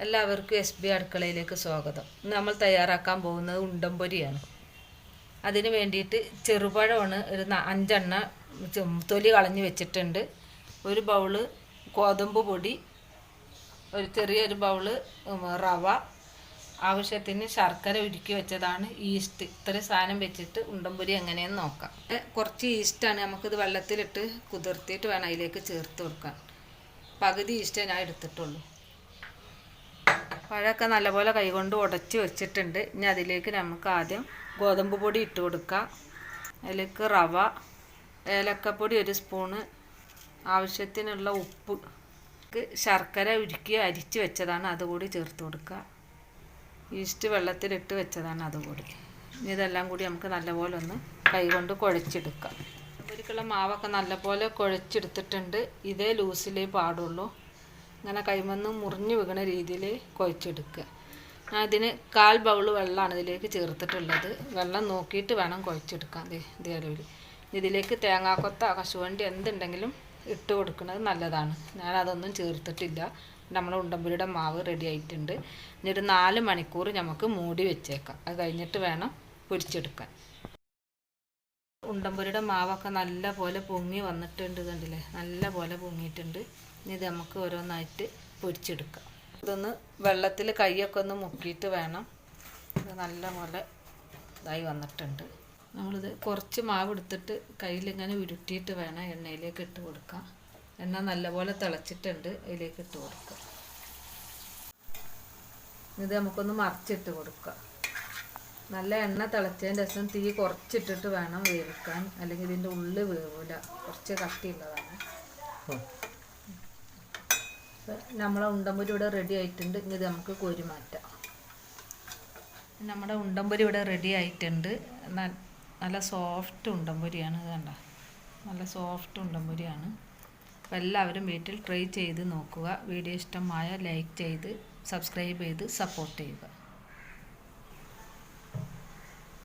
എല്ലാവർക്കും SB അടുക്കളയിലേക്ക് സ്വാഗതം. നമ്മൾ തയ്യാറാക്കാൻ പോകുന്നത് ഉണ്ടംപൊരിയാണ്. അതിന് വേണ്ടിയിട്ട് ചെറുപഴമാണ് ഒരു 5 എണ്ണം തൊലി കളഞ്ഞ് വെച്ചിട്ടുണ്ട്. ഒരു ബൗള് ഗോതമ്പ് പൊടി, ഒരു ചെറിയൊരു ബൗള് റവ, ആവശ്യത്തിന് ശർക്കര ഉരുക്കി വെച്ചതാണ്, ഈസ്റ്റ്. ഇത്രയും സാധനം വെച്ചിട്ട് ഉണ്ടംപൊരി എങ്ങനെയെന്ന് നോക്കാം. കുറച്ച് ഈസ്റ്റാണ്, നമുക്കിത് വെള്ളത്തിലിട്ട് കുതിർത്തിയിട്ട് വേണം അതിലേക്ക് ചേർത്ത് കൊടുക്കാൻ. പകുതി ഈസ്റ്റേ ഞാൻ എടുത്തിട്ടുള്ളൂ. പഴമൊക്കെ നല്ലപോലെ കൈകൊണ്ട് ഉടച്ച് വെച്ചിട്ടുണ്ട്. ഇനി അതിലേക്ക് നമുക്ക് ആദ്യം ഗോതമ്പ് പൊടി ഇട്ട് കൊടുക്കാം. അതിലേക്ക് റവ, ഏലക്കപ്പൊടി 1 സ്പൂണ്, ആവശ്യത്തിനുള്ള ഉപ്പ്, ശർക്കര ഉരുക്കി അരിച്ച് വെച്ചതാണ്, അതുകൂടി ചേർത്ത് കൊടുക്കുക. ഈസ്റ്റ് വെള്ളത്തിലിട്ട് വെച്ചതാണ്, അതുകൂടി. ഇനി ഇതെല്ലാം കൂടി നമുക്ക് നല്ലപോലെ ഒന്ന് കൈകൊണ്ട് കുഴച്ചെടുക്കാം. ഒരിക്കലും മാവൊക്കെ നല്ലപോലെ കുഴച്ചെടുത്തിട്ടുണ്ട്. ഇതേ ലൂസിലേ പാടുള്ളൂ. ഇങ്ങനെ കൈമന്ന് മുറിഞ്ഞു വീണ രീതിയിൽ കുഴച്ചെടുക്കുക. ഞാൻ ഇതിന് 1/4 ബൗള് വെള്ളമാണ് ഇതിലേക്ക് ചേർത്തിട്ടുള്ളത്. വെള്ളം നോക്കിയിട്ട് വേണം കുഴച്ചെടുക്കാൻ. ഇതേ അളവിൽ. ഇതിലേക്ക് തേങ്ങാക്കൊത്ത, കശുവണ്ടി എന്തുണ്ടെങ്കിലും ഇട്ട് കൊടുക്കുന്നത് നല്ലതാണ്. ഞാനതൊന്നും ചേർത്തിട്ടില്ല. നമ്മുടെ ഉണ്ടംപൊരിയുടെ മാവ് റെഡി ആയിട്ടുണ്ട്. ഇനി ഒരു 4 മണിക്കൂർ നമുക്ക് മൂടി വെച്ചേക്കാം. അത് കഴിഞ്ഞിട്ട് വേണം പൊരിച്ചെടുക്കാൻ. ഉണ്ടംപൊരിയുടെ മാവൊക്കെ നല്ല പോലെ പൊങ്ങി വന്നിട്ടുണ്ട്. കണ്ടില്ലേ, നല്ല പോലെ പൊങ്ങിയിട്ടുണ്ട്. ഇനി ഇത് നമുക്ക് ഓരോന്നായിട്ട് പൊരിച്ചെടുക്കാം. ഇതൊന്ന് വെള്ളത്തിൽ കൈയൊക്കെ ഒന്ന് മുക്കിയിട്ട് വേണം. ഇത് നല്ല പോലെ ഇതായി വന്നിട്ടുണ്ട്. നമ്മളിത് കുറച്ച് മാവ് എടുത്തിട്ട് കയ്യിലിങ്ങനെ ഉരുട്ടിയിട്ട് വേണം എണ്ണയിലേക്ക് ഇട്ട് കൊടുക്കാം. എണ്ണ നല്ലപോലെ തിളച്ചിട്ടുണ്ട്, അതിലേക്ക് ഇട്ട് കൊടുക്കുക. ഇത് നമുക്കൊന്ന് മറിച്ചിട്ട് കൊടുക്കുക. നല്ല എണ്ണ തിളച്ചതിൻ്റെ ശേഷം തീ കുറച്ചിട്ടിട്ട് വേണം വേവിക്കാൻ, അല്ലെങ്കിൽ ഇതിൻ്റെ ഉള്ളിൽ വേവില്ല, കുറച്ച് കട്ടിയുള്ളതാണ്. നമ്മളെ ഉണ്ടംപൊരി ഇവിടെ റെഡി ആയിട്ടുണ്ട്. ഇനി ഇത് നമുക്ക് കോരി മാറ്റാം. നമ്മുടെ ഉണ്ടംപൊരി ഇവിടെ റെഡി ആയിട്ടുണ്ട്. നല്ല സോഫ്റ്റ് ഉണ്ടംപൊരിയാണ്. ഇത് കണ്ട, നല്ല സോഫ്റ്റ് ഉണ്ടംപൊരിയാണ്. അപ്പോൾ എല്ലാവരും വീട്ടിൽ ട്രൈ ചെയ്ത് നോക്കുക. വീഡിയോ ഇഷ്ടമായ ലൈക്ക് ചെയ്ത് സബ്സ്ക്രൈബ് ചെയ്ത് സപ്പോർട്ട് ചെയ്യുക.